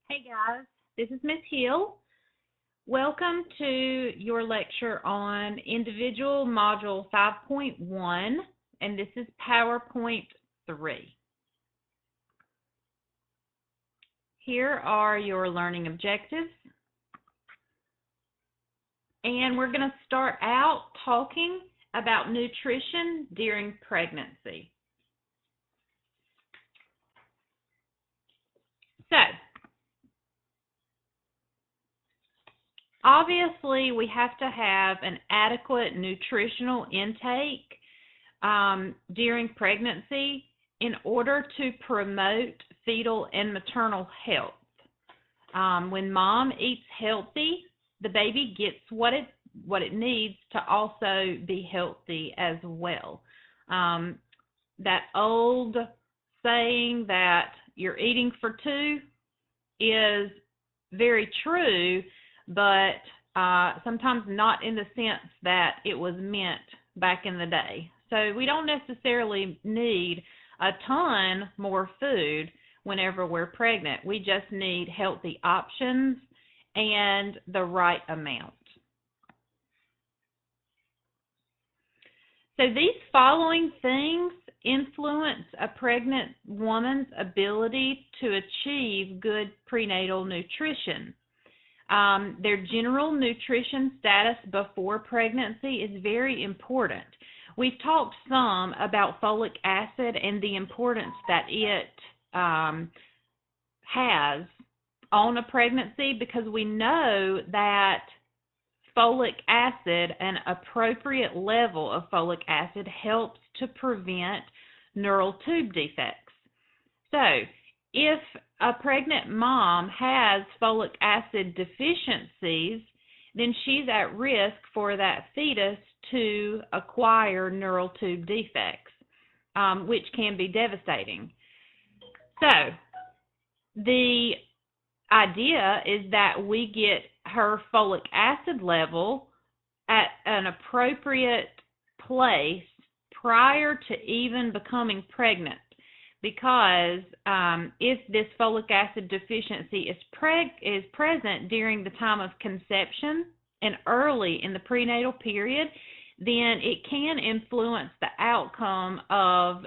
Hey guys, this is Miss Hill. Welcome to your lecture on Individual Module 5.1, and this is PowerPoint 3. Here are your learning objectives, and we're going to start out talking about nutrition during pregnancy. So, obviously, we have to have an adequate nutritional intake during pregnancy in order to promote fetal and maternal health. When mom eats healthy, the baby gets what it needs to also be healthy as well. That old saying that you're eating for two is very true, but sometimes not in the sense that it was meant back in the day. So we don't necessarily need a ton more food whenever we're pregnant. We just need healthy options and the right amount. So these following things influence a pregnant woman's ability to achieve good prenatal nutrition. Their general nutrition status before pregnancy is very important. We've talked some about folic acid and the importance that it has on a pregnancy, because we know that folic acid, an appropriate level of folic acid, helps to prevent neural tube defects. So, if a pregnant mom has folic acid deficiencies, then she's at risk for that fetus to acquire neural tube defects, which can be devastating. So, the idea is that we get her folic acid level at an appropriate place prior to even becoming pregnant, because if this folic acid deficiency is present during the time of conception and early in the prenatal period, then it can influence the outcome of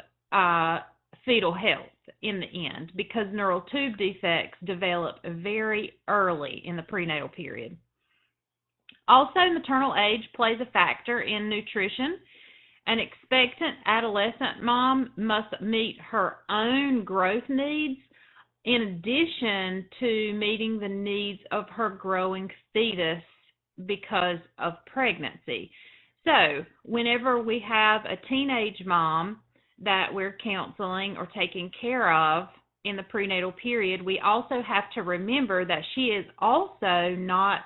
fetal health in the end, because neural tube defects develop very early in the prenatal period. Also, maternal age plays a factor in nutrition. An expectant adolescent mom must meet her own growth needs in addition to meeting the needs of her growing fetus because of pregnancy. So, whenever we have a teenage mom that we're counseling or taking care of in the prenatal period, we also have to remember that she is also not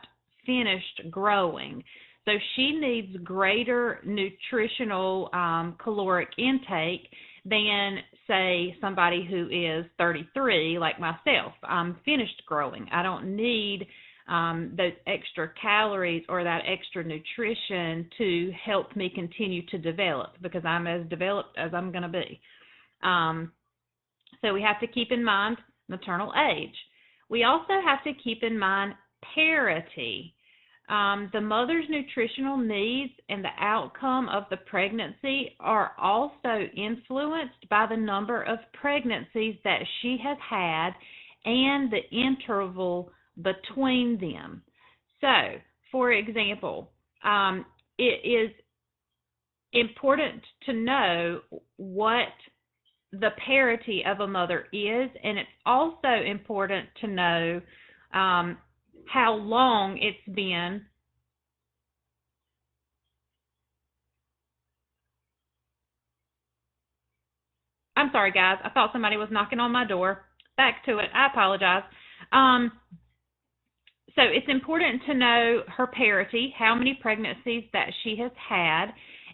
finished growing. So she needs greater nutritional caloric intake than, say, somebody who is 33, like myself. I'm finished growing. I don't need those extra calories or that extra nutrition to help me continue to develop, because I'm as developed as I'm going to be. So we have to keep in mind maternal age. We also have to keep in mind parity. The mother's nutritional needs and the outcome of the pregnancy are also influenced by the number of pregnancies that she has had and the interval between them. So, for example, it is important to know what the parity of a mother is, and it's also important to know how long it's been I'm sorry, guys. I thought somebody was knocking on my door. Back to it. I apologize. So it's important to know her parity, how many pregnancies that she has had,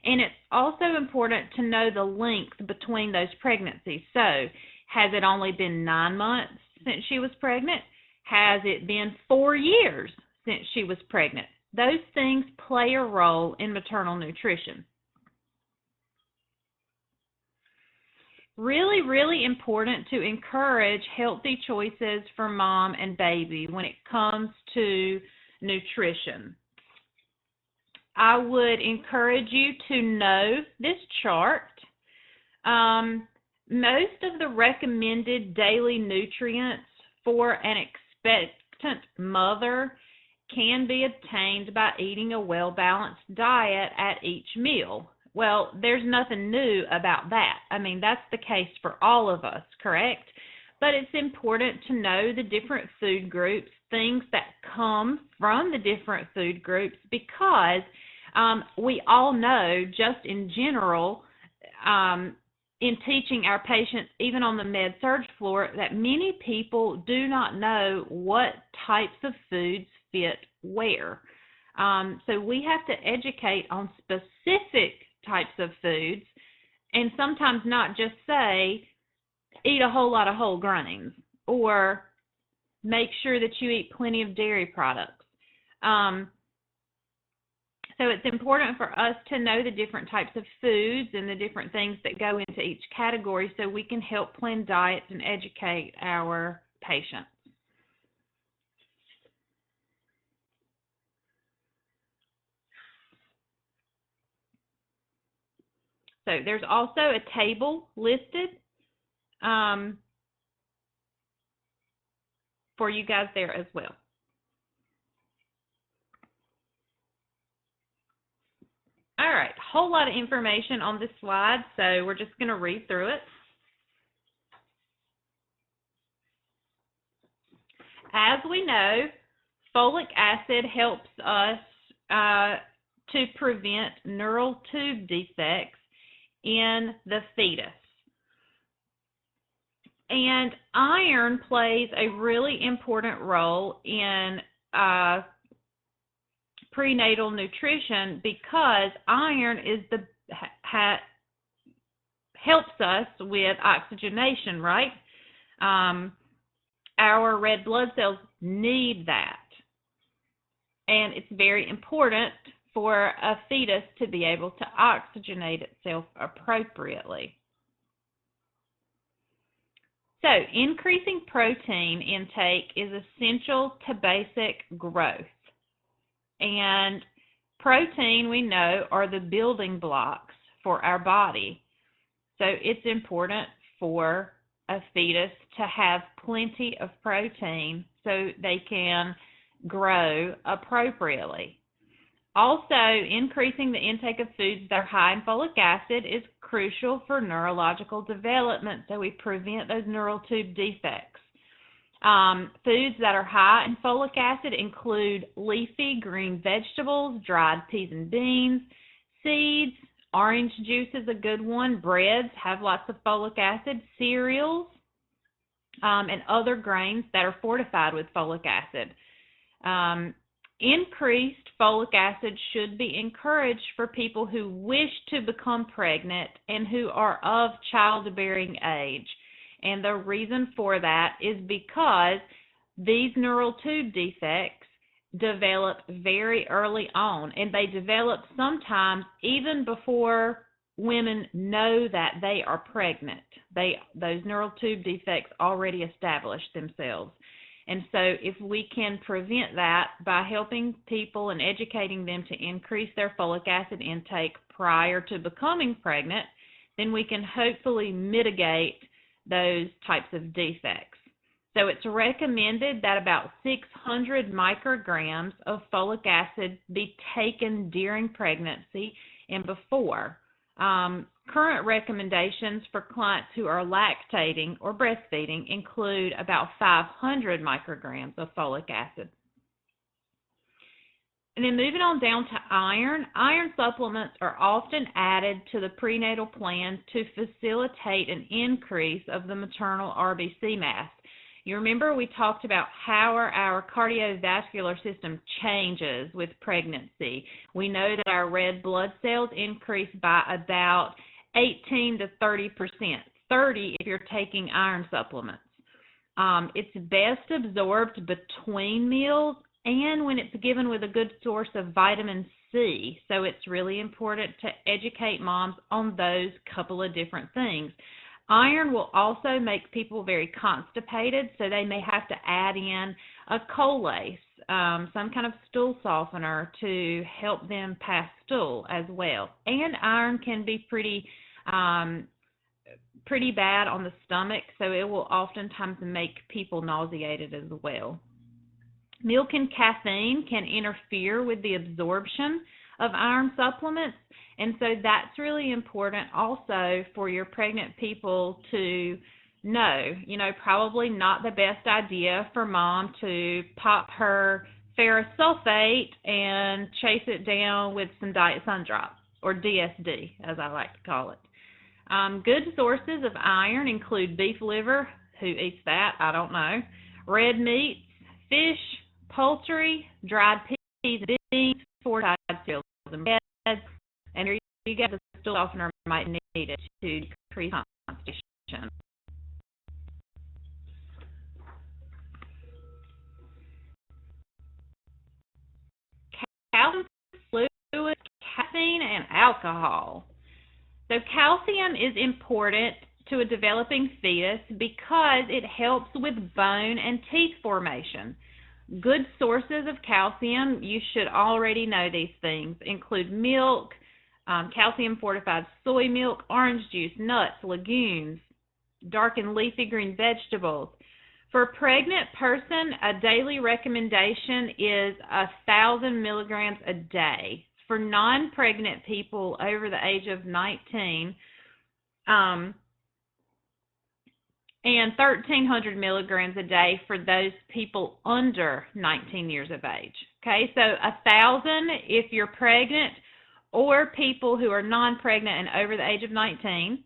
and it's also important to know the length between those pregnancies. So has it only been 9 months since she was pregnant? Has it been 4 years since she was pregnant? Those things play a role in maternal nutrition. really, really important to encourage healthy choices for mom and baby when it comes to nutrition. I would encourage you to know this chart. Most of the recommended daily nutrients for an expectant mother can be obtained by eating a well-balanced diet at each meal. Well, there's nothing new about that. I mean, that's the case for all of us, correct? But it's important to know the different food groups, things that come from the different food groups, because we all know, just in general, in teaching our patients, even on the med-surg floor, that many people do not know what types of foods fit where. So we have to educate on specific types of foods, and sometimes not just say, eat a whole lot of whole grains, or make sure that you eat plenty of dairy products. So it's important for us to know the different types of foods and the different things that go into each category so we can help plan diets and educate our patients. So there's also a table listed for you guys there as well. All right, a whole lot of information on this slide, so we're just going to read through it. As we know, folic acid helps us to prevent neural tube defects in the fetus. And iron plays a really important role in prenatal nutrition, because iron is helps us with oxygenation, right? Our red blood cells need that, and it's very important for a fetus to be able to oxygenate itself appropriately. So increasing protein intake is essential to basic growth. And protein, we know, are the building blocks for our body. So it's important for a fetus to have plenty of protein so they can grow appropriately. Also, increasing the intake of foods that are high in folic acid is crucial for neurological development, so we prevent those neural tube defects. Foods that are high in folic acid include leafy green vegetables, dried peas and beans, seeds, orange juice is a good one, breads have lots of folic acid, cereals, and other grains that are fortified with folic acid. Increased folic acid should be encouraged for people who wish to become pregnant and who are of childbearing age. And the reason for that is because these neural tube defects develop very early on, and they develop sometimes even before women know that they are pregnant. Those neural tube defects already establish themselves. And so if we can prevent that by helping people and educating them to increase their folic acid intake prior to becoming pregnant, then we can hopefully mitigate those types of defects. So it's recommended that about 600 micrograms of folic acid be taken during pregnancy and before. Current recommendations for clients who are lactating or breastfeeding include about 500 micrograms of folic acid. And then moving on down to iron, iron supplements are often added to the prenatal plan to facilitate an increase of the maternal RBC mass. You remember we talked about how our cardiovascular system changes with pregnancy. We know that our red blood cells increase by about 18 to 30%, 30 if you're taking iron supplements. It's best absorbed between meals and when it's given with a good source of vitamin C. So it's really important to educate moms on those couple of different things. Iron will also make people very constipated, so they may have to add in a Colace, some kind of stool softener to help them pass stool as well. And iron can be pretty bad on the stomach, so it will oftentimes make people nauseated as well. Milk and caffeine can interfere with the absorption of iron supplements, and so that's really important also for your pregnant people to know. Probably not the best idea for mom to pop her ferrous sulfate and chase it down with some Diet Sun Drop, or DSD, as I like to call it. Good sources of iron include beef liver. Who eats that? I don't know. Red meats, fish, poultry, dried peas and beans, fortified cereals and breads, and here you get the stool softener might need it to decrease constipation. Calcium, fluid, caffeine, and alcohol. So calcium is important to a developing fetus because it helps with bone and teeth formation. Good sources of calcium, you should already know these things, include milk, calcium-fortified soy milk, orange juice, nuts, legumes, dark and leafy green vegetables. For a pregnant person, a daily recommendation is 1,000 milligrams a day. For non-pregnant people over the age of 19, and 1,300 milligrams a day for those people under 19 years of age. Okay, so 1,000 if you're pregnant, or people who are non-pregnant and over the age of 19,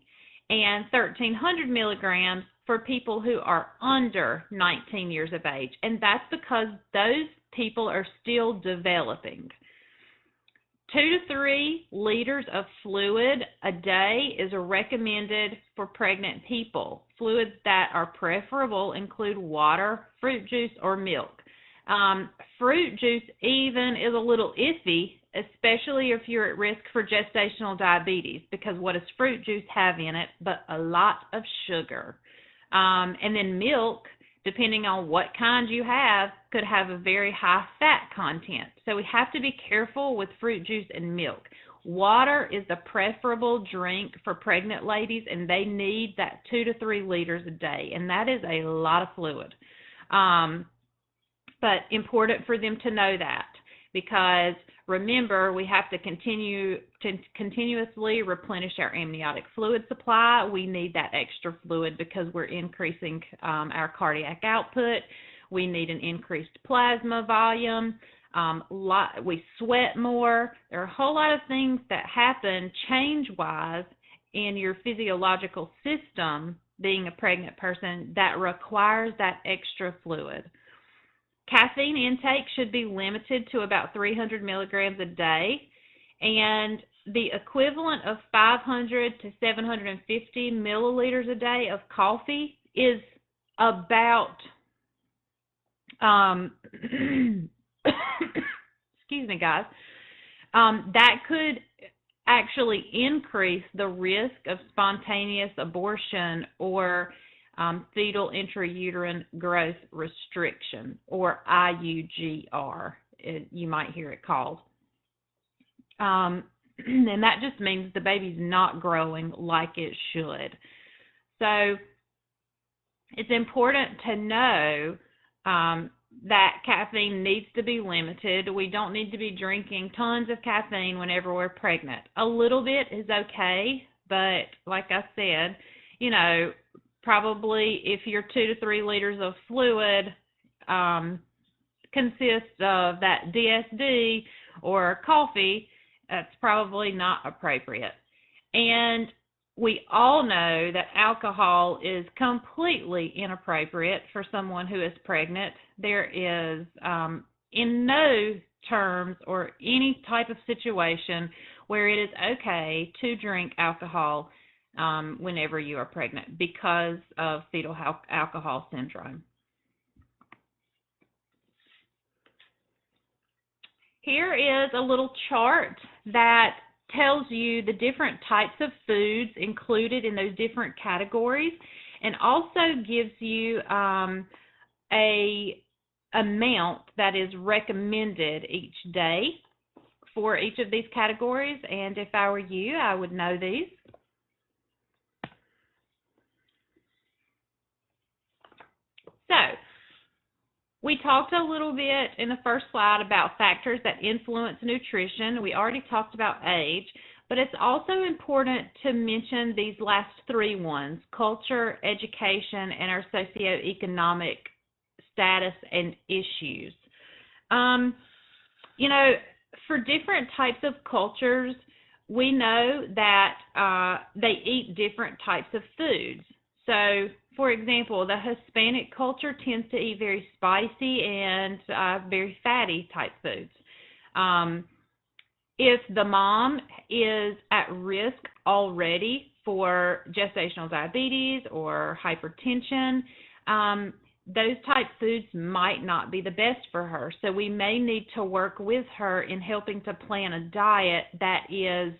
and 1,300 milligrams for people who are under 19 years of age. And that's because those people are still developing. 2 to 3 liters of fluid a day is recommended for pregnant people. Fluids that are preferable include water, fruit juice, or milk. Fruit juice even is a little iffy, especially if you're at risk for gestational diabetes, because what does fruit juice have in it but a lot of sugar? And then milk, depending on what kind you have, could have a very high fat content. So we have to be careful with fruit juice and milk. Water is the preferable drink for pregnant ladies, and they need that 2 to 3 liters a day, and that is a lot of fluid. But important for them to know that, because remember, we have to continuously replenish our amniotic fluid supply. We need that extra fluid because we're increasing our cardiac output. We need an increased plasma volume. We sweat more. There are a whole lot of things that happen change-wise in your physiological system being a pregnant person that requires that extra fluid. Caffeine intake should be limited to about 300 milligrams a day, and the equivalent of 500 to 750 milliliters a day of coffee is about, excuse me, guys, that could actually increase the risk of spontaneous abortion or fetal intrauterine growth restriction, or IUGR, you might hear it called. And that just means the baby's not growing like it should. So it's important to know that caffeine needs to be limited. We don't need to be drinking tons of caffeine whenever we're pregnant. A little bit is okay, but like I said, probably if your 2 to 3 liters of fluid consists of that DSD or coffee, that's probably not appropriate. And we all know that alcohol is completely inappropriate for someone who is pregnant. There is in no terms or any type of situation where it is okay to drink alcohol whenever you are pregnant because of fetal alcohol syndrome. Here is a little chart that tells you the different types of foods included in those different categories, and also gives you a amount that is recommended each day for each of these categories. And if I were you, I would know these. So we talked a little bit in the first slide about factors that influence nutrition. We already talked about age, but it's also important to mention these last three ones: culture, education, and our socioeconomic status and issues. You know, for different types of cultures, we know that they eat different types of foods. So, for example, the Hispanic culture tends to eat very spicy and very fatty type foods. If the mom is at risk already for gestational diabetes or hypertension, those type foods might not be the best for her. So we may need to work with her in helping to plan a diet that is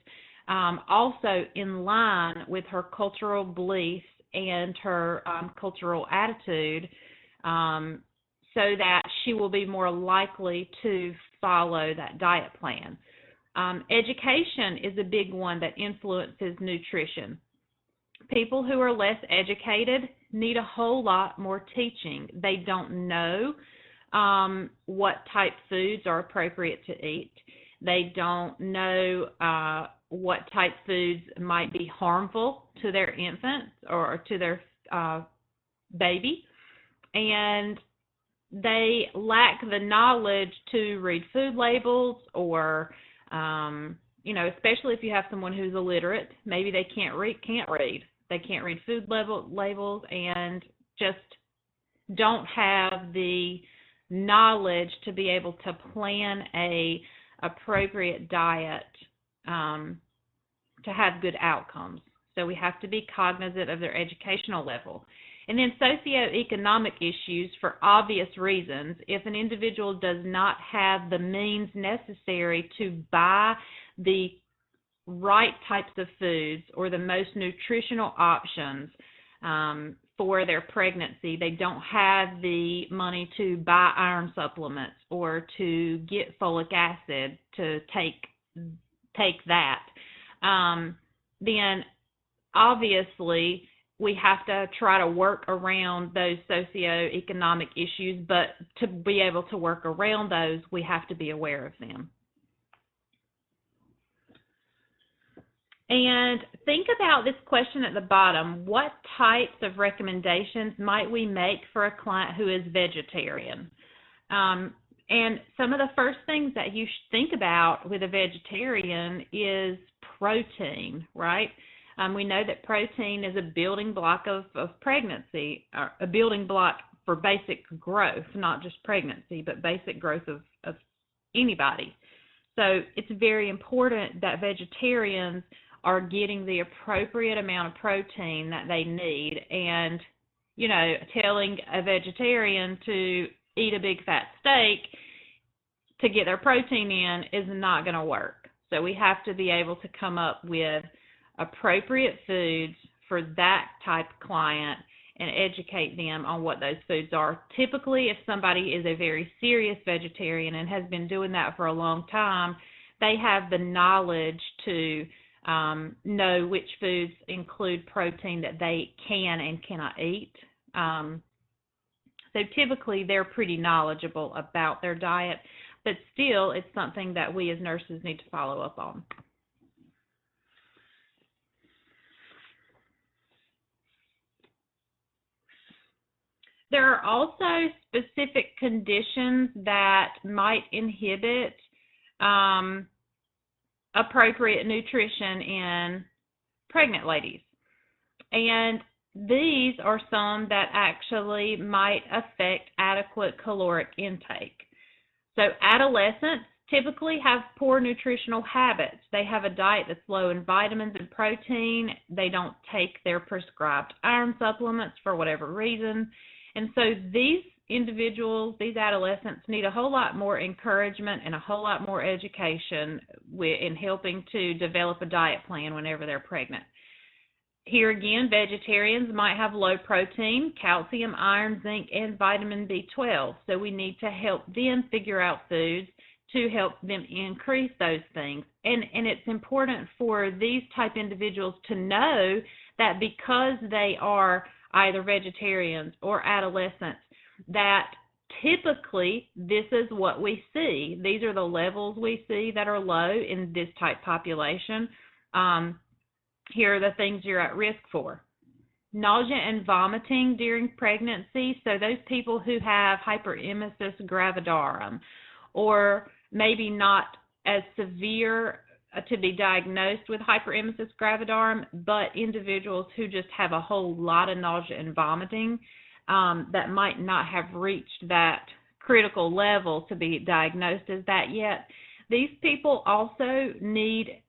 also in line with her cultural beliefs and her cultural attitude, so that she will be more likely to follow that diet plan. Education is a big one that influences nutrition. People who are less educated need a whole lot more teaching. They don't know what type foods are appropriate to eat. They don't know what type foods might be harmful to their infant or to their baby. And they lack the knowledge to read food labels, or you know, especially if you have someone who's illiterate, maybe they can't read. They can't read food labels and just don't have the knowledge to be able to plan a appropriate diet to have good outcomes. So we have to be cognizant of their educational level. And then socioeconomic issues, for obvious reasons. If an individual does not have the means necessary to buy the right types of foods or the most nutritional options for their pregnancy, they don't have the money to buy iron supplements or to get folic acid to take that, then obviously we have to try to work around those socioeconomic issues, but to be able to work around those, we have to be aware of them. And think about this question at the bottom: what types of recommendations might we make for a client who is vegetarian? And some of the first things that you should think about with a vegetarian is protein, right? We know that protein is a building block of pregnancy, or a building block for basic growth, not just pregnancy, but basic growth of anybody. So it's very important that vegetarians are getting the appropriate amount of protein that they need. And, you know, telling a vegetarian to eat a big fat steak to get their protein in is not going to work. So we have to be able to come up with appropriate foods for that type of client and educate them on what those foods are. Typically, if somebody is a very serious vegetarian and has been doing that for a long time, they have the knowledge to know which foods include protein that they can and cannot eat. So typically they're pretty knowledgeable about their diet, but still it's something that we as nurses need to follow up on. There are also specific conditions that might inhibit appropriate nutrition in pregnant ladies. And these are some that actually might affect adequate caloric intake. So adolescents typically have poor nutritional habits. They have a diet that's low in vitamins and protein. They don't take their prescribed iron supplements for whatever reason. And so these individuals, these adolescents, need a whole lot more encouragement and a whole lot more education in helping to develop a diet plan whenever they're pregnant. Here again, vegetarians might have low protein, calcium, iron, zinc, and vitamin B12. So we need to help them figure out foods to help them increase those things. And it's important for these type individuals to know that because they are either vegetarians or adolescents, that typically this is what we see. These are the levels we see that are low in this type population. Here are the things you're at risk for. Nausea and vomiting during pregnancy. So those people who have hyperemesis gravidarum, or maybe not as severe to be diagnosed with hyperemesis gravidarum, but individuals who just have a whole lot of nausea and vomiting that might not have reached that critical level to be diagnosed as that yet. These people also need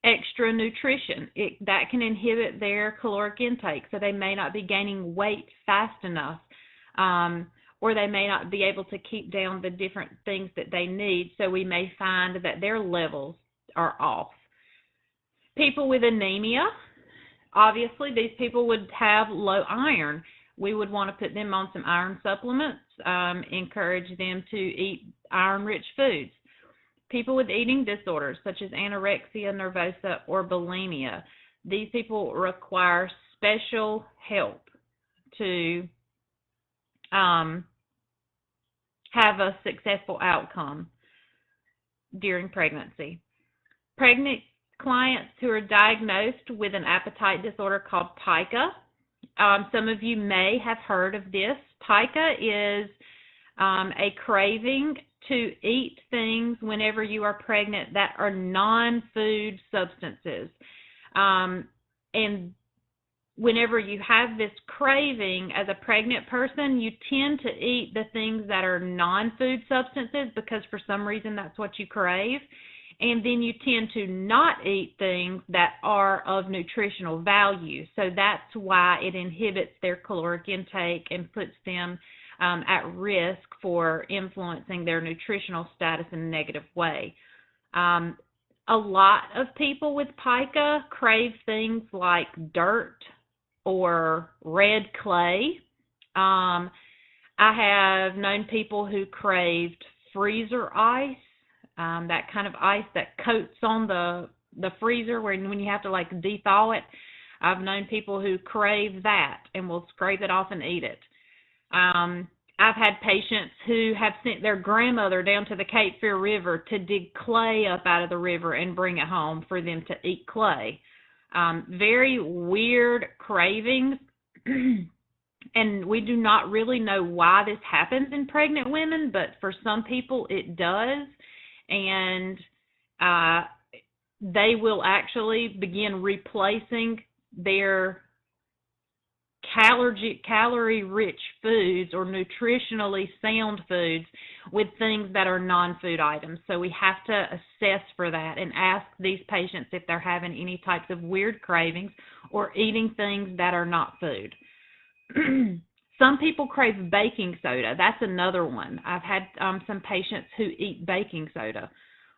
extra nutrition. That can inhibit their caloric intake, so they may not be gaining weight fast enough, or they may not be able to keep down the different things that they need, so we may find that their levels are off. People with anemia, obviously these people would have low iron. We would want to put them on some iron supplements, encourage them to eat iron-rich foods. People with eating disorders such as anorexia nervosa or bulimia, these people require special help to have a successful outcome during pregnancy. Pregnant clients who are diagnosed with an appetite disorder called pica. Some of you may have heard of this. Pica is a craving to eat things whenever you are pregnant that are non-food substances. And whenever you have this craving as a pregnant person, you tend to eat the things that are non-food substances because for some reason that's what you crave. And then you tend to not eat things that are of nutritional value. So that's why it inhibits their caloric intake and puts them at risk for influencing their nutritional status in a negative way. A lot of people with pica crave things like dirt or red clay. I have known people who craved freezer ice, that kind of ice that coats on the freezer when you have to like de-thaw it. I've known people who crave that and will scrape it off and eat it. I've had patients who have sent their grandmother down to the Cape Fear River to dig clay up out of the river and bring it home for them to eat clay. Very weird cravings, and we do not really know why this happens in pregnant women, but for some people it does, and they will actually begin replacing their calorie-rich foods or nutritionally sound foods with things that are non-food items. So we have to assess for that and ask these patients if they're having any types of weird cravings or eating things that are not food. Some people crave baking soda. That's another one. I've had some patients who eat baking soda.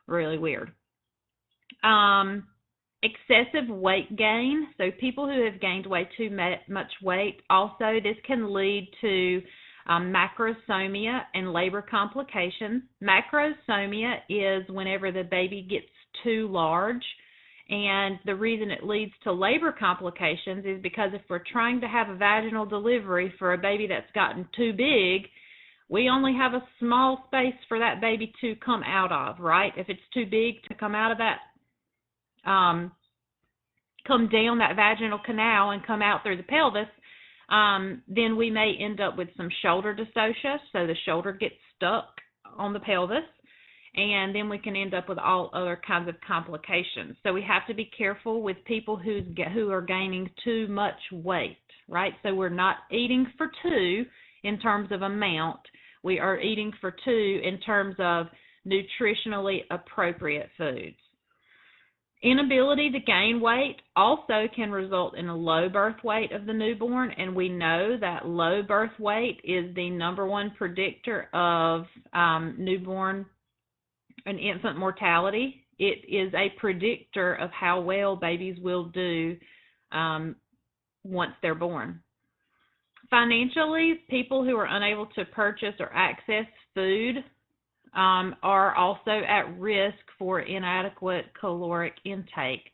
Really weird. Excessive weight gain. So people who have gained way too much weight, also this can lead to macrosomia and labor complications. Macrosomia is whenever the baby gets too large, and the reason it leads to labor complications is because if we're trying to have a vaginal delivery for a baby that's gotten too big, we only have a small space for that baby to come out of, right? If it's too big to come out of that come down that vaginal canal and come out through the pelvis, then we may end up with some shoulder dystocia, so the shoulder gets stuck on the pelvis, and then we can end up with all other kinds of complications. So we have to be careful with people who are gaining too much weight, right? So we're not eating for two in terms of amount. We are eating for two in terms of nutritionally appropriate foods. Inability to gain weight also can result in a low birth weight of the newborn, and we know that low birth weight is the number one predictor of newborn and infant mortality. It is a predictor of how well babies will do once they're born. Financially, people who are unable to purchase or access food are also at risk for inadequate caloric intake.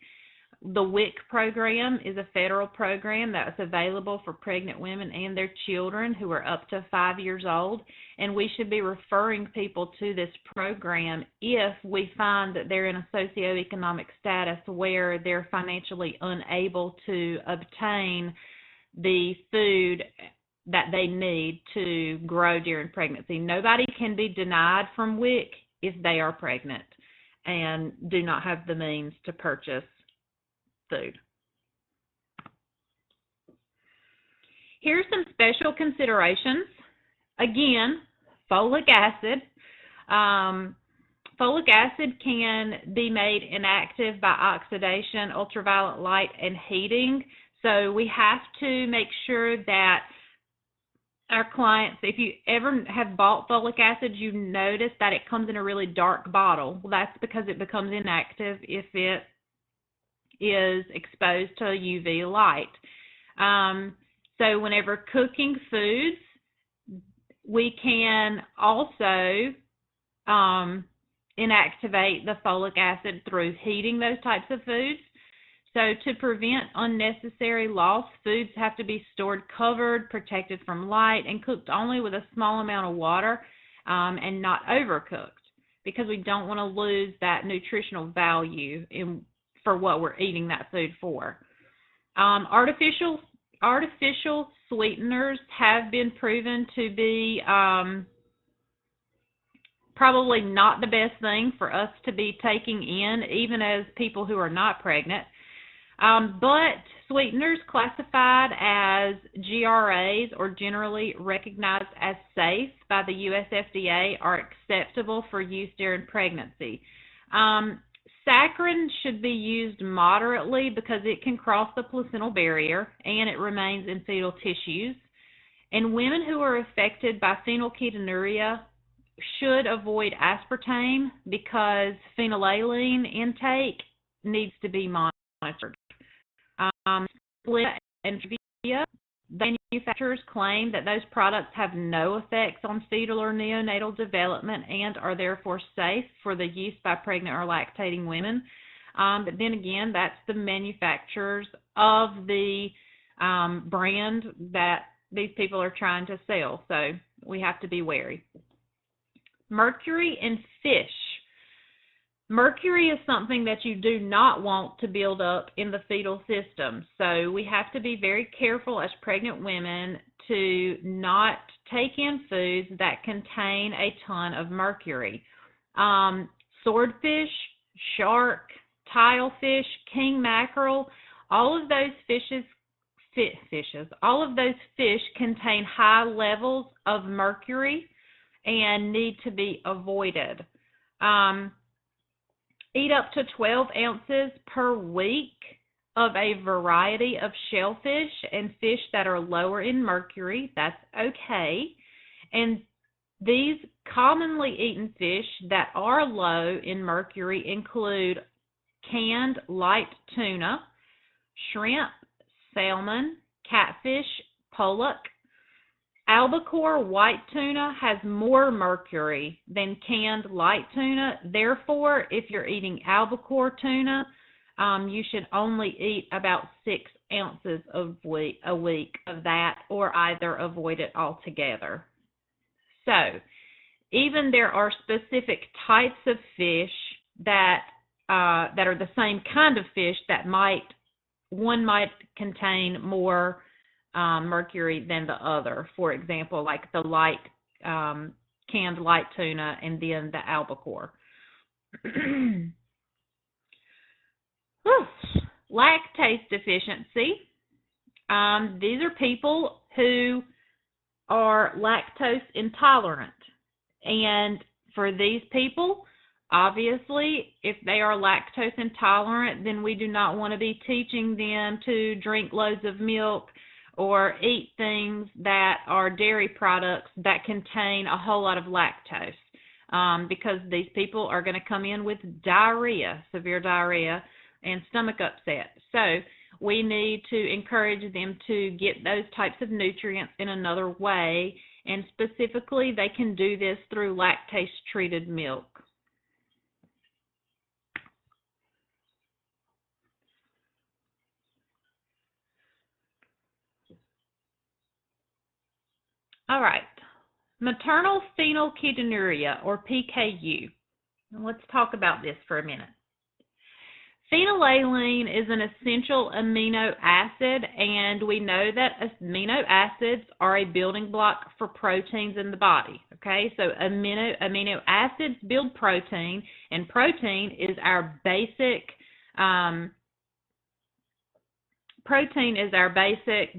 The WIC program is a federal program that's available for pregnant women and their children who are up to 5 years old, and we should be referring people to this program if we find that they're in a socioeconomic status where they're financially unable to obtain the food that they need to grow during pregnancy. Nobody can be denied from WIC if they are pregnant and do not have the means to purchase food. Here's some special considerations. Again, folic acid. Folic acid can be made inactive by oxidation, ultraviolet light, and heating. So we have to make sure that our clients, if you ever have bought folic acid, you notice that it comes in a really dark bottle. Well, that's because it becomes inactive if it is exposed to UV light. So whenever cooking foods, we can also inactivate the folic acid through heating those types of foods. So to prevent unnecessary loss, foods have to be stored covered, protected from light, and cooked only with a small amount of water and not overcooked, because we don't want to lose that nutritional value for what we're eating that food for. Artificial sweeteners have been proven to be probably not the best thing for us to be taking in, even as people who are not pregnant. But sweeteners classified as GRAs, or generally recognized as safe by the US FDA, are acceptable for use during pregnancy. Saccharin should be used moderately because it can cross the placental barrier and it remains in fetal tissues. And women who are affected by phenylketonuria should avoid aspartame because phenylalanine intake needs to be monitored. Split and Via, the manufacturers claim that those products have no effects on fetal or neonatal development and are therefore safe for the use by pregnant or lactating women. But then again, that's the manufacturers of the brand that these people are trying to sell, so we have to be wary. Mercury in fish. Mercury is something that you do not want to build up in the fetal system. So we have to be very careful as pregnant women to not take in foods that contain a ton of mercury. Swordfish, shark, tilefish, king mackerel, all of those fish contain high levels of mercury and need to be avoided. Eat up to 12 ounces per week of a variety of shellfish and fish that are lower in mercury. That's okay. And these commonly eaten fish that are low in mercury include canned light tuna, shrimp, salmon, catfish, pollock. Albacore white tuna has more mercury than canned light tuna. Therefore, if you're eating albacore tuna, you should only eat about 6 ounces a week of that, or either avoid it altogether. So, even there are specific types of fish that are the same kind of fish that one might contain more mercury than the other. For example, like the canned light tuna and then the albacore. Lactase deficiency. These are people who are lactose intolerant. And for these people, Obviously, if they are lactose intolerant, then we do not want to be teaching them to drink loads of milk or eat things that are dairy products that contain a whole lot of lactose, because these people are going to come in with diarrhea, severe diarrhea, and stomach upset. So we need to encourage them to get those types of nutrients in another way, and specifically they can do this through lactase-treated milk. All right, maternal phenylketonuria, or PKU. Let's talk about this for a minute. Phenylalanine is an essential amino acid, and we know that amino acids are a building block for proteins in the body. Okay, so amino acids build protein, and protein is our basic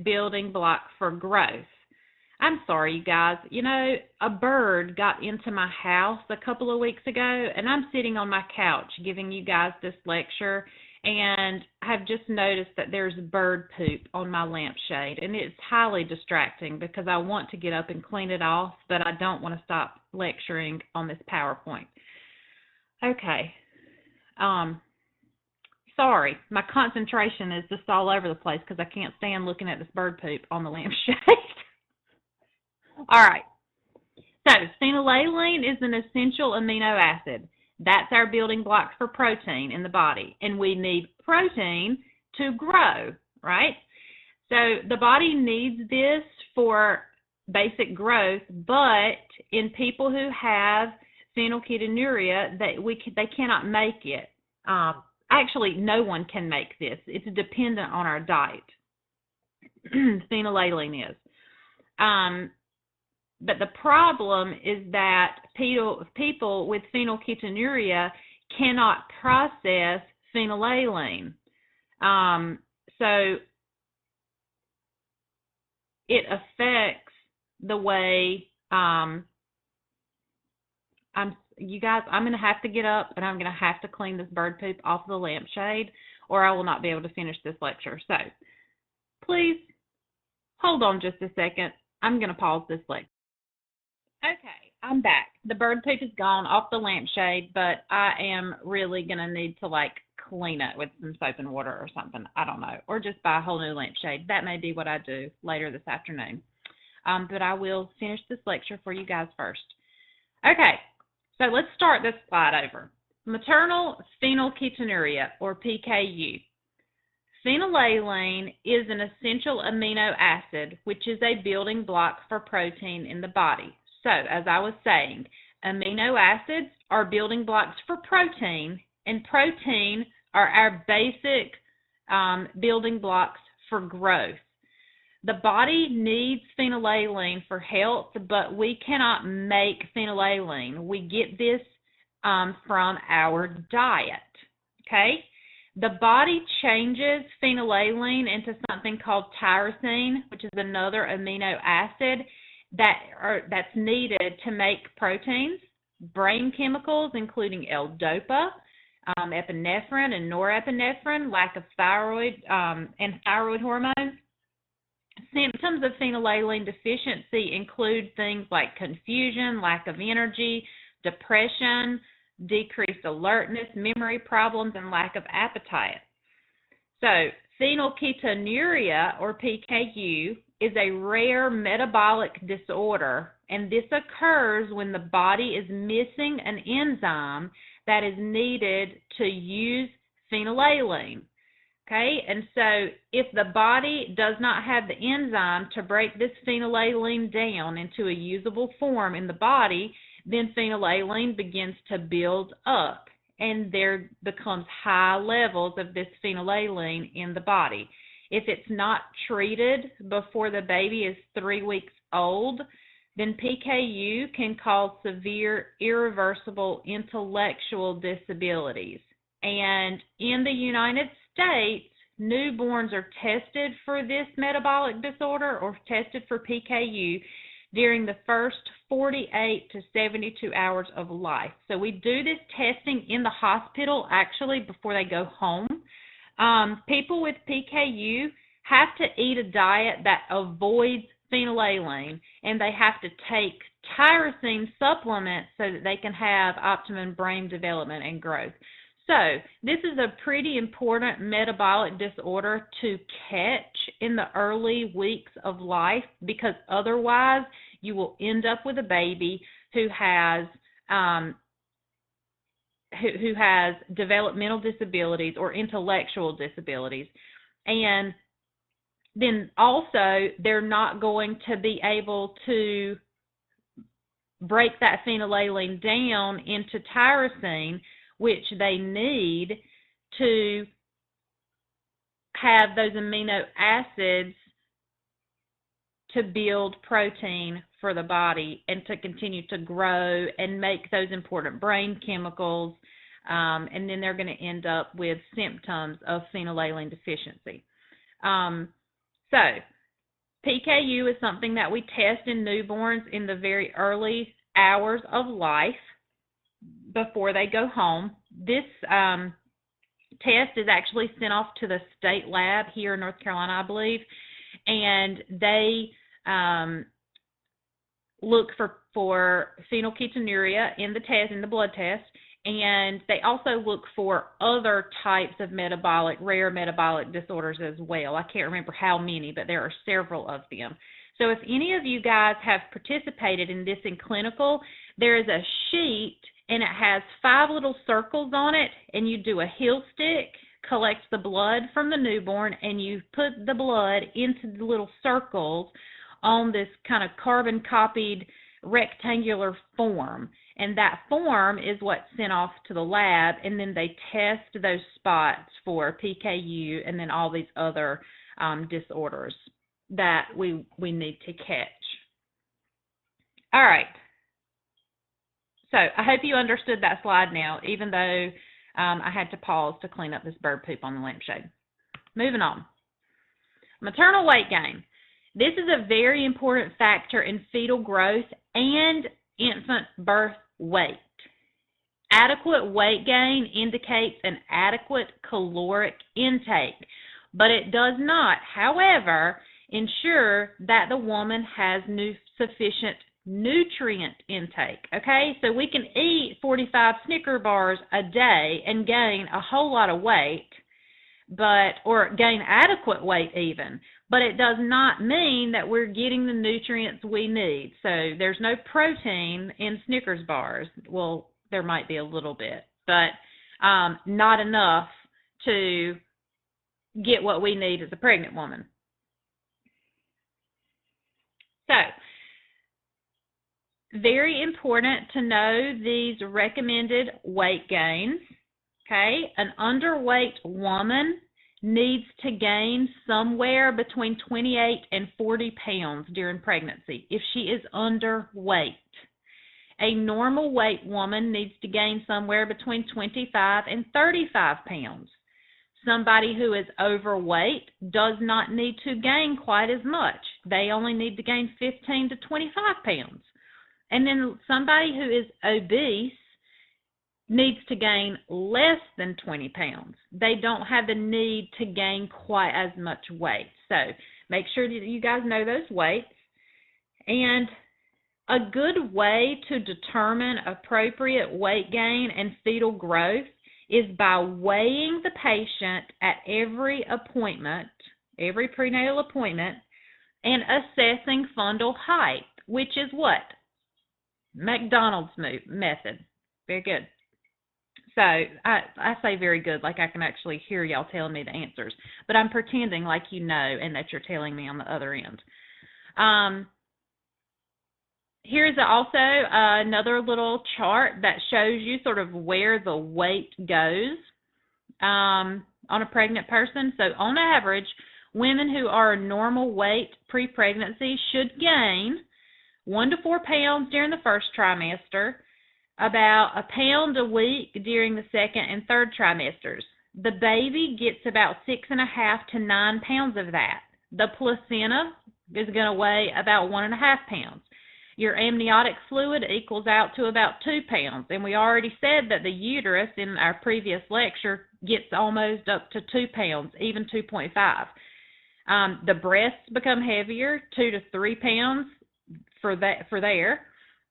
building block for growth. I'm sorry, you guys. You know, a bird got into my house a couple of weeks ago, and I'm sitting on my couch giving you guys this lecture, and I've just noticed that there's bird poop on my lampshade, and it's highly distracting because I want to get up and clean it off, but I don't want to stop lecturing on this PowerPoint. Okay. Sorry, my concentration is just all over the place because I can't stand looking at this bird poop on the lampshade. All right, so phenylalanine is an essential amino acid. That's our building block for protein in the body, and we need protein to grow, right? So the body needs this for basic growth, but in people who have phenylketonuria, they cannot make it. Actually, no one can make this. It's dependent on our diet. Phenylalanine is. But the problem is that people with phenylketonuria cannot process phenylalanine. So it affects the way you guys, I'm going to have to get up and I'm going to have to clean this bird poop off the lampshade, or I will not be able to finish this lecture. So please hold on just a second. I'm going to pause this lecture. Okay, I'm back. The bird poop is gone off the lampshade, but I am really going to need to clean it with some soap and water or something. I don't know. Or just buy a whole new lampshade. That may be what I do later this afternoon. But I will finish this lecture for you guys first. Okay, so let's start this slide over. Maternal phenylketonuria, or PKU. Phenylalanine is an essential amino acid, which is a building block for protein in the body. So, as I was saying, amino acids are building blocks for protein, and protein are our basic building blocks for growth. The body needs phenylalanine for health, but we cannot make phenylalanine. We get this from our diet, okay? The body changes phenylalanine into something called tyrosine, which is another amino acid that's needed to make proteins, brain chemicals, including L-DOPA, epinephrine and norepinephrine, lack of thyroid and thyroid hormones. Symptoms of phenylalanine deficiency include things like confusion, lack of energy, depression, decreased alertness, memory problems, and lack of appetite. So, phenylketonuria, or PKU, is a rare metabolic disorder, and this occurs when the body is missing an enzyme that is needed to use phenylalanine. Okay, and so if the body does not have the enzyme to break this phenylalanine down into a usable form in the body, then phenylalanine begins to build up, and there becomes high levels of this phenylalanine in the body. If it's not treated before the baby is 3 weeks old, then PKU can cause severe, irreversible intellectual disabilities. And in the United States, newborns are tested for this metabolic disorder or tested for PKU during the first 48 to 72 hours of life. So we do this testing in the hospital actually before they go home. People with PKU have to eat a diet that avoids phenylalanine, and they have to take tyrosine supplements so that they can have optimum brain development and growth. So this is a pretty important metabolic disorder to catch in the early weeks of life, because otherwise you will end up with a baby who has developmental disabilities or intellectual disabilities. And then also they're not going to be able to break that phenylalanine down into tyrosine, which they need to have those amino acids to build protein for the body and to continue to grow and make those important brain chemicals, and then they're going to end up with symptoms of phenylalanine deficiency. So PKU is something that we test in newborns in the very early hours of life before they go home. This test is actually sent off to the state lab here in North Carolina, I believe, and they look for phenylketonuria in the test, in the blood test, and they also look for other types of rare metabolic disorders as well. I can't remember how many, but there are several of them. So if any of you guys have participated in this in clinical, there is a sheet and it has 5 little circles on it, and you do a heel stick, collects the blood from the newborn, and you put the blood into the little circles on this kind of carbon copied rectangular form. And that form is what's sent off to the lab, and then they test those spots for PKU and then all these other disorders that we need to catch. All right. So I hope you understood that slide now, even though I had to pause to clean up this bird poop on the lampshade. Moving on. Maternal weight gain. This is a very important factor in fetal growth and infant birth weight. Adequate weight gain indicates an adequate caloric intake, but it does not, however, ensure that the woman has sufficient nutrient intake. Okay, so we can eat 45 Snicker bars a day and gain a whole lot of weight, or gain adequate weight even, but it does not mean that we're getting the nutrients we need. So there's no protein in Snickers bars. Well, there might be a little bit, but not enough to get what we need as a pregnant woman. So very important to know these recommended weight gains. Okay, an underweight woman needs to gain somewhere between 28 and 40 pounds during pregnancy if she is underweight. A normal weight woman needs to gain somewhere between 25 and 35 pounds. Somebody who is overweight does not need to gain quite as much. They only need to gain 15 to 25 pounds. And then somebody who is obese needs to gain less than 20 pounds. They don't have the need to gain quite as much weight. So make sure that you guys know those weights. And a good way to determine appropriate weight gain and fetal growth is by weighing the patient at every appointment, every prenatal appointment, and assessing fundal height, which is what? McDonald's method. Very good. So I say very good, like I can actually hear y'all telling me the answers, but I'm pretending like you know and that you're telling me on the other end. Here's also another little chart that shows you sort of where the weight goes on a pregnant person. So on average, women who are normal weight pre-pregnancy should gain 1 to 4 pounds during the first trimester, about a pound a week during the second and third trimesters. The baby gets about 6.5 to 9 pounds of that. The placenta is going to weigh about 1.5 pounds. Your amniotic fluid equals out to about 2 pounds. And we already said that the uterus in our previous lecture gets almost up to 2 pounds, even 2.5. The breasts become heavier, 2 to 3 pounds for there.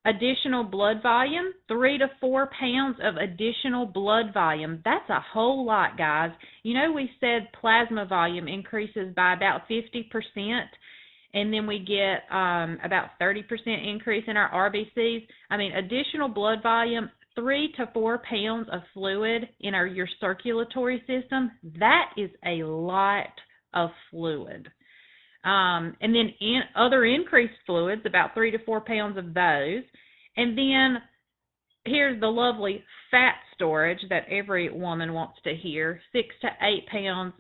Additional blood volume, 3 to 4 pounds of additional blood volume. That's a whole lot, guys. You know, we said plasma volume increases by about 50%, and then we get about 30% increase in our RBCs. I mean, additional blood volume, 3 to 4 pounds of fluid in your circulatory system. That is a lot of fluid. And then other increased fluids, about 3 to 4 pounds of those. And then here's the lovely fat storage that every woman wants to hear. 6 to 8 pounds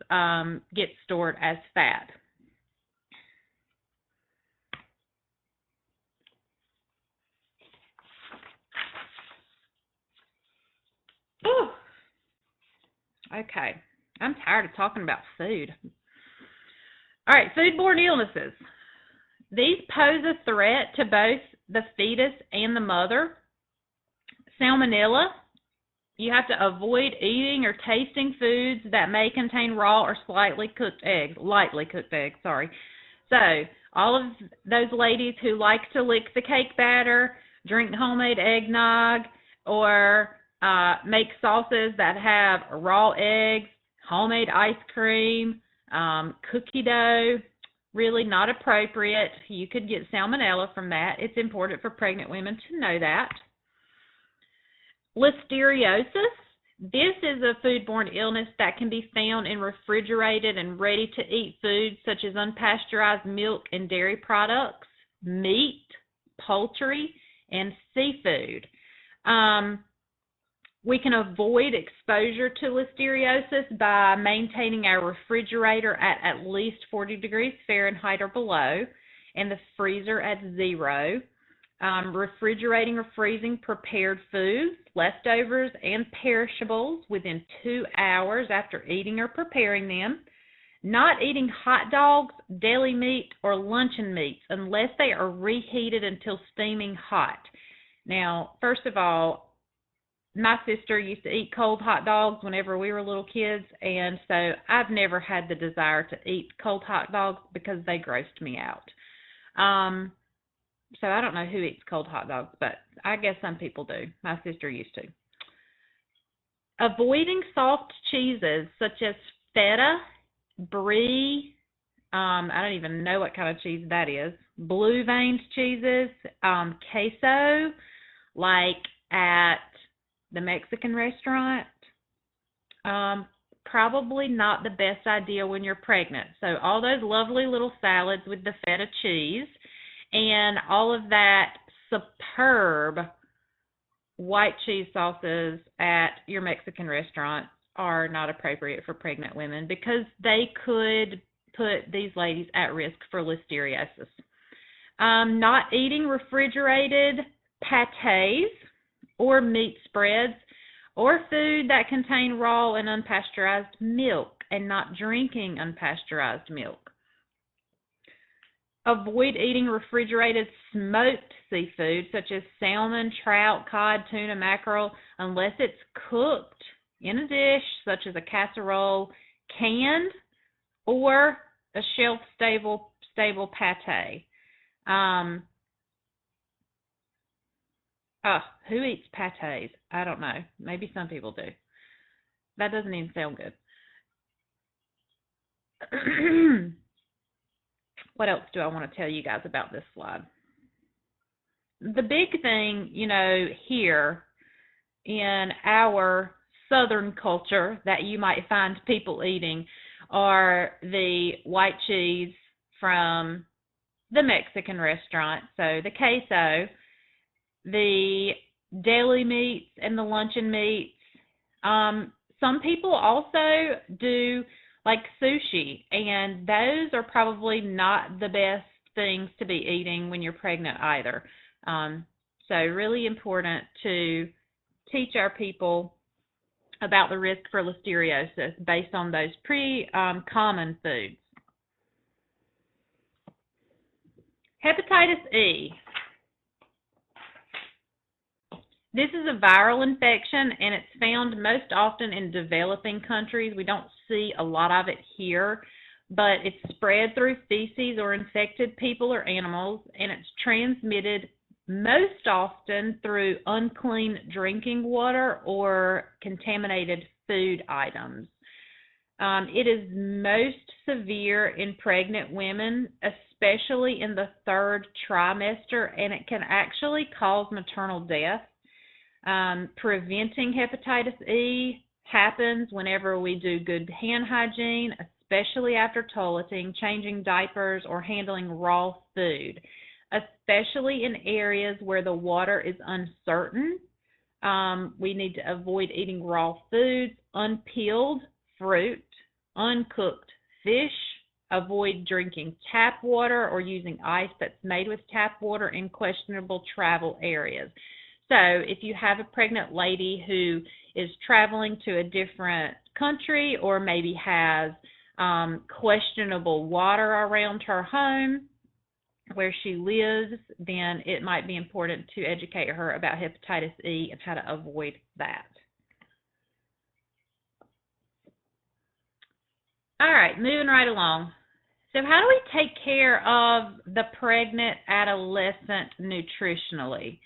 gets stored as fat. Whew. Okay, I'm tired of talking about food. All right, foodborne illnesses. These pose a threat to both the fetus and the mother. Salmonella, you have to avoid eating or tasting foods that may contain raw or lightly cooked eggs, So, all of those ladies who like to lick the cake batter, drink homemade eggnog, or make sauces that have raw eggs, homemade ice cream, cookie dough, really not appropriate. You could get salmonella from that. It's important for pregnant women to know that. Listeriosis. This is a foodborne illness that can be found in refrigerated and ready-to-eat foods such as unpasteurized milk and dairy products, meat, poultry, and seafood. We can avoid exposure to listeriosis by maintaining our refrigerator at least 40 degrees Fahrenheit or below, and the freezer at 0. Refrigerating or freezing prepared foods, leftovers, and perishables within 2 hours after eating or preparing them. Not eating hot dogs, deli meat, or luncheon meats unless they are reheated until steaming hot. Now, first of all, my sister used to eat cold hot dogs whenever we were little kids, and so I've never had the desire to eat cold hot dogs because they grossed me out. So I don't know who eats cold hot dogs, but I guess some people do. My sister used to. Avoiding soft cheeses such as feta, brie, I don't even know what kind of cheese that is, blue veined cheeses, queso, like at the Mexican restaurant, probably not the best idea when you're pregnant. So all those lovely little salads with the feta cheese and all of that superb white cheese sauces at your Mexican restaurant are not appropriate for pregnant women because they could put these ladies at risk for listeriosis. Not eating refrigerated pâtés or meat spreads, or food that contain raw and unpasteurized milk, and not drinking unpasteurized milk. Avoid eating refrigerated smoked seafood, such as salmon, trout, cod, tuna, mackerel, unless it's cooked in a dish, such as a casserole, canned, or a shelf-stable pâté. Who eats pâtés? I don't know. Maybe some people do. That doesn't even sound good. What else do I want to tell you guys about this slide? The big thing, here in our Southern culture that you might find people eating are the white cheese from the Mexican restaurant, so the queso, the deli meats and the luncheon meats. Some people also do like sushi, and those are probably not the best things to be eating when you're pregnant either. So really important to teach our people about the risk for listeriosis based on those pretty common foods. Hepatitis E. This is a viral infection, and it's found most often in developing countries. We don't see a lot of it here, but it's spread through feces or infected people or animals, and it's transmitted most often through unclean drinking water or contaminated food items. It is most severe in pregnant women, especially in the third trimester, and it can actually cause maternal death. Preventing hepatitis E happens whenever we do good hand hygiene, especially after toileting, changing diapers, or handling raw food, especially in areas where the water is uncertain. We need to avoid eating raw foods, unpeeled fruit, uncooked fish. Avoid drinking tap water or using ice that's made with tap water in questionable travel areas. So if you have a pregnant lady who is traveling to a different country or maybe has questionable water around her home where she lives, then it might be important to educate her about hepatitis E and how to avoid that. All right, moving right along. So how do we take care of the pregnant adolescent nutritionally?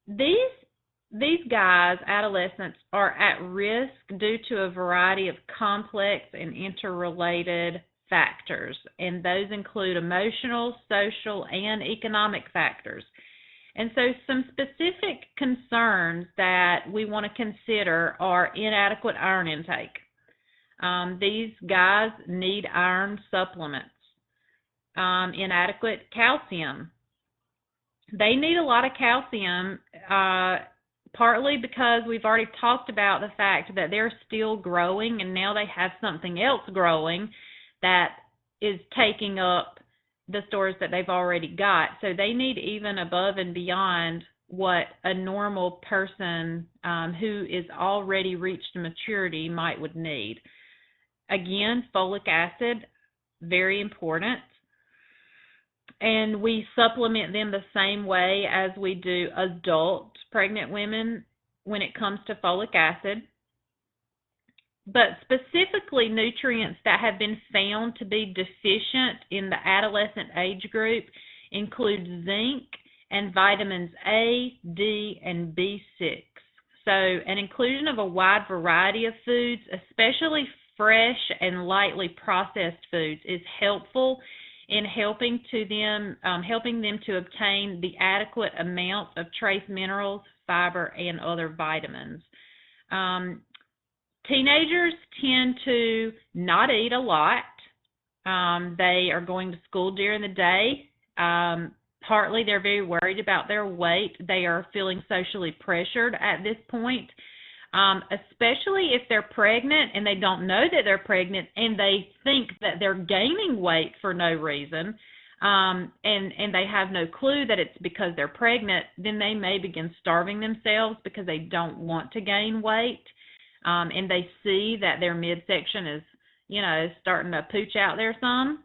These guys, adolescents, are at risk due to a variety of complex and interrelated factors, and those include emotional, social, and economic factors. And so some specific concerns that we want to consider are inadequate iron intake. These guys need iron supplements. Inadequate calcium. They need a lot of calcium, partly because we've already talked about the fact that they're still growing, and now they have something else growing that is taking up the stores that they've already got. So they need even above and beyond what a normal person who is already reached maturity would need. Again, folic acid, very important. And we supplement them the same way as we do adult pregnant women when it comes to folic acid. But specifically, nutrients that have been found to be deficient in the adolescent age group include zinc and vitamins A, D, and B6. So an inclusion of a wide variety of foods, especially fresh and lightly processed foods, is helpful in helping them to obtain the adequate amounts of trace minerals, fiber, and other vitamins. Teenagers tend to not eat a lot. They are going to school during the day. Partly they're very worried about their weight. They are feeling socially pressured at this point, especially if they're pregnant and they don't know that they're pregnant and they think that they're gaining weight for no reason, and they have no clue that it's because they're pregnant. Then they may begin starving themselves because they don't want to gain weight, and they see that their midsection is, starting to pooch out there some.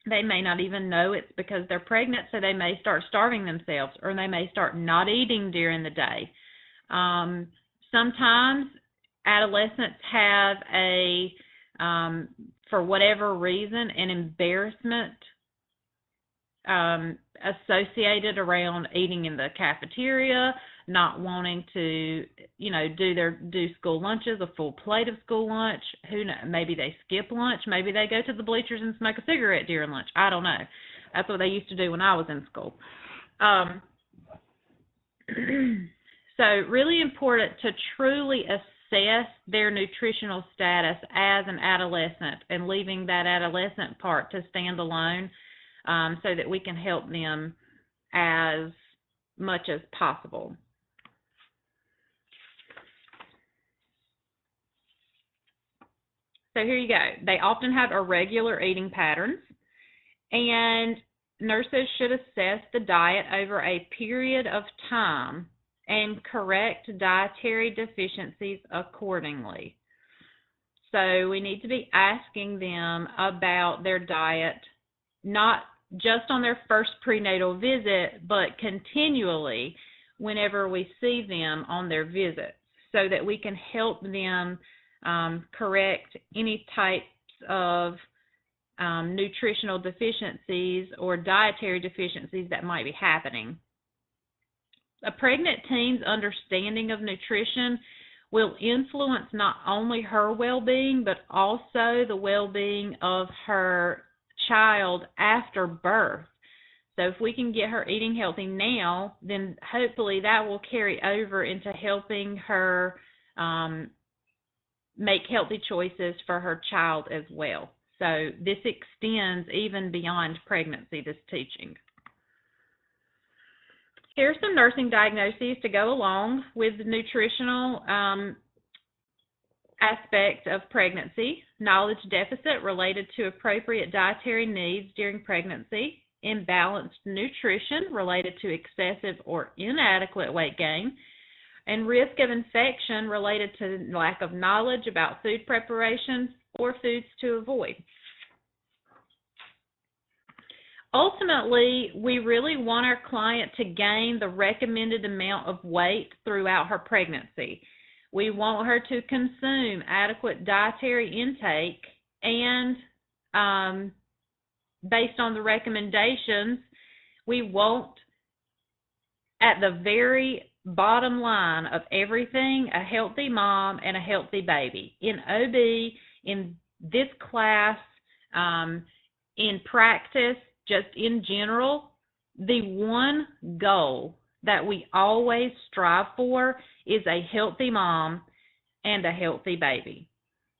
They may not even know it's because they're pregnant, so they may start starving themselves, or they may start not eating during the day. Sometimes adolescents have for whatever reason, an embarrassment associated around eating in the cafeteria, not wanting to, do school lunches, a full plate of school lunch. Who knows? Maybe they skip lunch. Maybe they go to the bleachers and smoke a cigarette during lunch. I don't know. That's what they used to do when I was in school. So really important to truly assess their nutritional status as an adolescent and leaving that adolescent part to stand alone, so that we can help them as much as possible. So here you go. They often have irregular eating patterns, and nurses should assess the diet over a period of time and correct dietary deficiencies accordingly. So we need to be asking them about their diet, not just on their first prenatal visit, but continually. whenever we see them on their visits, so that we can help them correct any types of nutritional deficiencies or dietary deficiencies that might be happening. A pregnant teen's understanding of nutrition will influence not only her well-being, but also the well-being of her child after birth. So if we can get her eating healthy now, then hopefully that will carry over into helping her make healthy choices for her child as well. So this extends even beyond pregnancy, this teaching. Here's some nursing diagnoses to go along with the nutritional aspect of pregnancy: knowledge deficit related to appropriate dietary needs during pregnancy, imbalanced nutrition related to excessive or inadequate weight gain, and risk of infection related to lack of knowledge about food preparations or foods to avoid. Ultimately, we really want our client to gain the recommended amount of weight throughout her pregnancy. We want her to consume adequate dietary intake, and based on the recommendations, we want, at the very bottom line of everything, a healthy mom and a healthy baby. In OB, in this class, in practice, just in general, the one goal that we always strive for is a healthy mom and a healthy baby,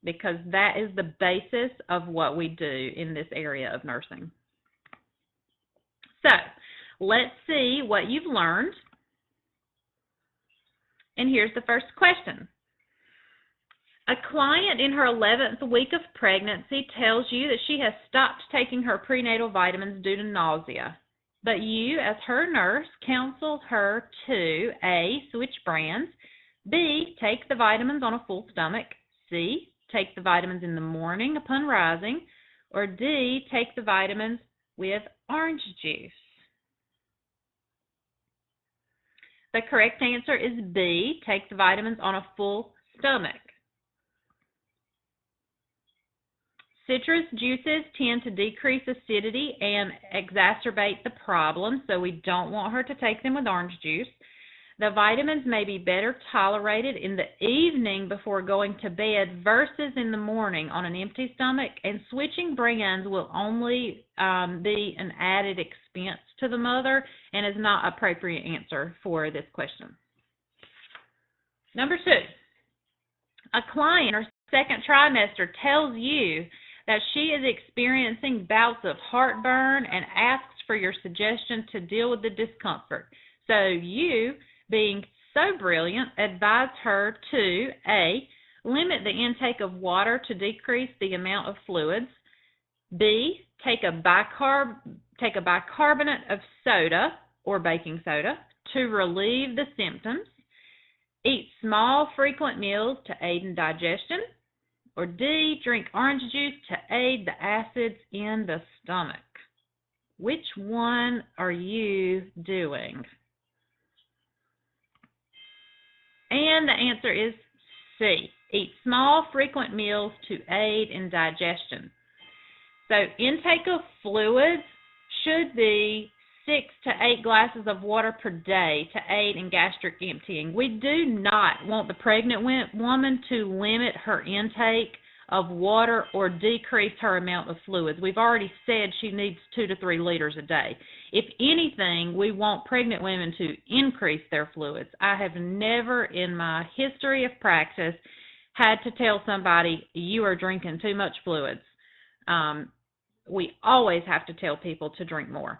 because that is the basis of what we do in this area of nursing. So let's see what you've learned. And here's the first question. A client in her 11th week of pregnancy tells you that she has stopped taking her prenatal vitamins due to nausea, but you, as her nurse, counsel her to A, switch brands, B, take the vitamins on a full stomach, C, take the vitamins in the morning upon rising, or D, take the vitamins with orange juice. The correct answer is B, take the vitamins on a full stomach. Citrus juices tend to decrease acidity and exacerbate the problem, so we don't want her to take them with orange juice. The vitamins may be better tolerated in the evening before going to bed versus in the morning on an empty stomach, and switching brands will only be an added expense to the mother and is not an appropriate answer for this question. Number 2, a client in her second trimester tells you that she is experiencing bouts of heartburn and asks for your suggestion to deal with the discomfort. So you, being so brilliant, advise her to A, limit the intake of water to decrease the amount of fluids, B, take a bicarbonate of soda or baking soda to relieve the symptoms, eat small frequent meals to aid in digestion, or D, drink orange juice to aid the acids in the stomach. Which one are you doing? And the answer is C, eat small frequent meals to aid in digestion. So intake of fluids should be 6 to 8 glasses of water per day to aid in gastric emptying. We do not want the pregnant woman to limit her intake of water or decrease her amount of fluids. We've already said she needs 2 to 3 liters a day. If anything, we want pregnant women to increase their fluids. I have never in my history of practice had to tell somebody you are drinking too much fluids. We always have to tell people to drink more.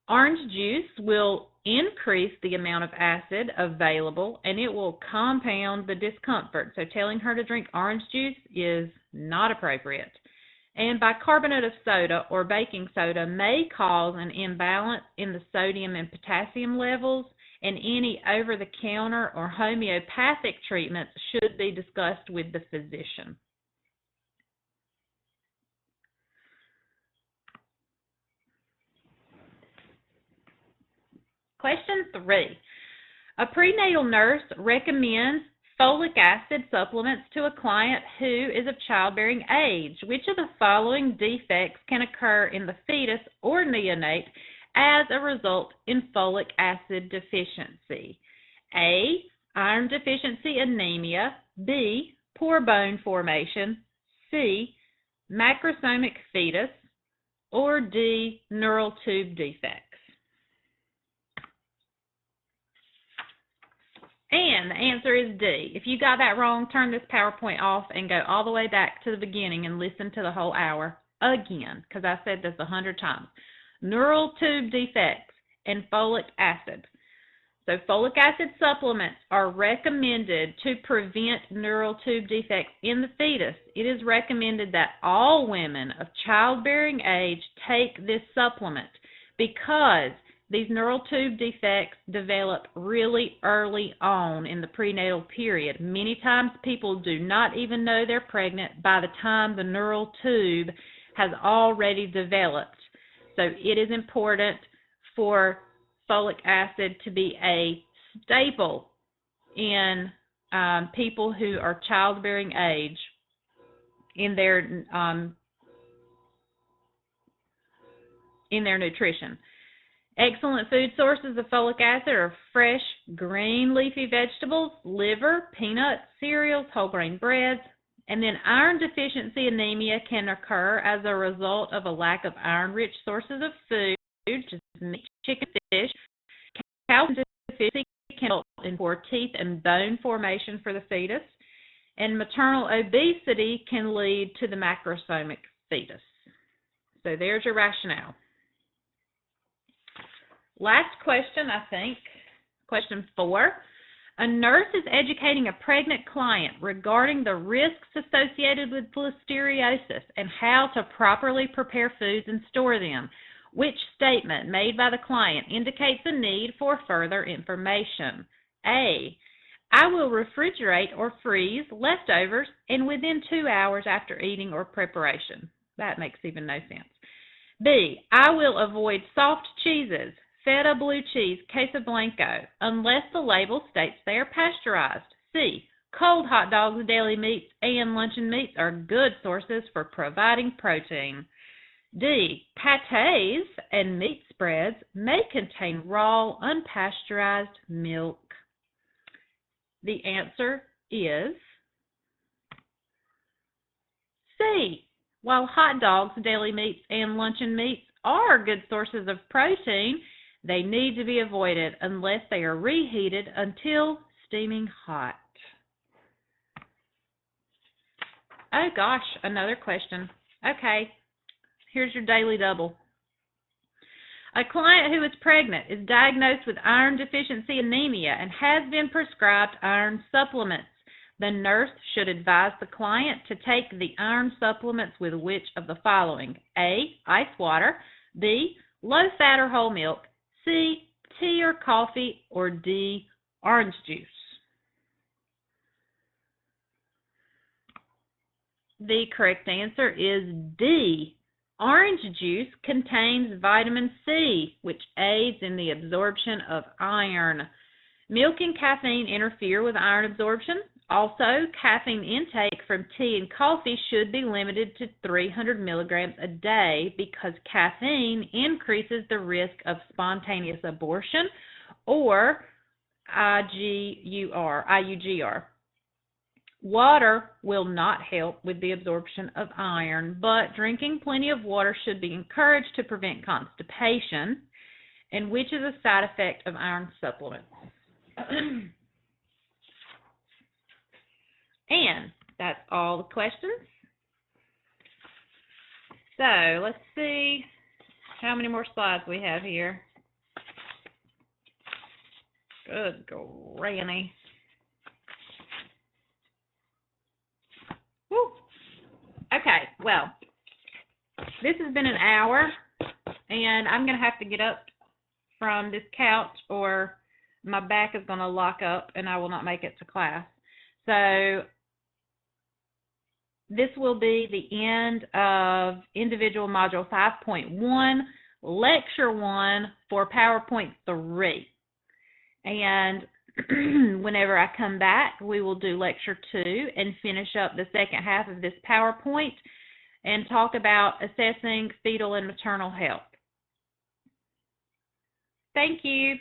Orange juice will increase the amount of acid available, and it will compound the discomfort. So telling her to drink orange juice is not appropriate. And bicarbonate of soda or baking soda may cause an imbalance in the sodium and potassium levels, and any over-the-counter or homeopathic treatments should be discussed with the physician. Question 3. A prenatal nurse recommends folic acid supplements to a client who is of childbearing age. Which of the following defects can occur in the fetus or neonate as a result in folic acid deficiency? A, iron deficiency anemia. B, poor bone formation. C, macrosomic fetus. Or D, neural tube defects. And the answer is D. If you got that wrong, turn this PowerPoint off and go all the way back to the beginning and listen to the whole hour again, because I said this 100 times. Neural tube defects and folic acid. So folic acid supplements are recommended to prevent neural tube defects in the fetus. It is recommended that all women of childbearing age take this supplement because these neural tube defects develop really early on in the prenatal period. Many times people do not even know they're pregnant by the time the neural tube has already developed. So it is important for folic acid to be a staple in people who are childbearing age in their nutrition. Excellent food sources of folic acid are fresh, green leafy vegetables, liver, peanuts, cereals, whole grain breads, and then iron deficiency anemia can occur as a result of a lack of iron-rich sources of food, such as meat, chicken, fish. Calcium deficiency can result in poor teeth and bone formation for the fetus, and maternal obesity can lead to the macrosomic fetus. So there's your rationale. Last question, I think, question 4. A nurse is educating a pregnant client regarding the risks associated with listeriosis and how to properly prepare foods and store them. Which statement made by the client indicates a need for further information? A, I will refrigerate or freeze leftovers and within 2 hours after eating or preparation. That makes even no sense. B, I will avoid soft cheeses, feta, blue cheese, queso blanco, unless the label states they are pasteurized. C, cold hot dogs, deli meats, and luncheon meats are good sources for providing protein. D, pâtés and meat spreads may contain raw, unpasteurized milk. The answer is C. While hot dogs, deli meats, and luncheon meats are good sources of protein, they need to be avoided unless they are reheated until steaming hot. Oh gosh, another question. Okay, here's your daily double. A client who is pregnant is diagnosed with iron deficiency anemia and has been prescribed iron supplements. The nurse should advise the client to take the iron supplements with which of the following? A, ice water. B, low fat or whole milk. C, tea or coffee. Or D, orange juice. The correct answer is D. Orange juice contains vitamin C, which aids in the absorption of iron. Milk and caffeine interfere with iron absorption. Also, caffeine intake from tea and coffee should be limited to 300 milligrams a day because caffeine increases the risk of spontaneous abortion or IUGR. Water will not help with the absorption of iron, but drinking plenty of water should be encouraged to prevent constipation, and which is a side effect of iron supplements. And that's all the questions. So let's see how many more slides we have here. Good granny. Woo. Okay, well, this has been an hour, and I'm going to have to get up from this couch or my back is going to lock up and I will not make it to class. So this will be the end of individual module 5.1, lecture 1 for PowerPoint 3. And whenever I come back, we will do lecture 2 and finish up the second half of this PowerPoint and talk about assessing fetal and maternal health. Thank you.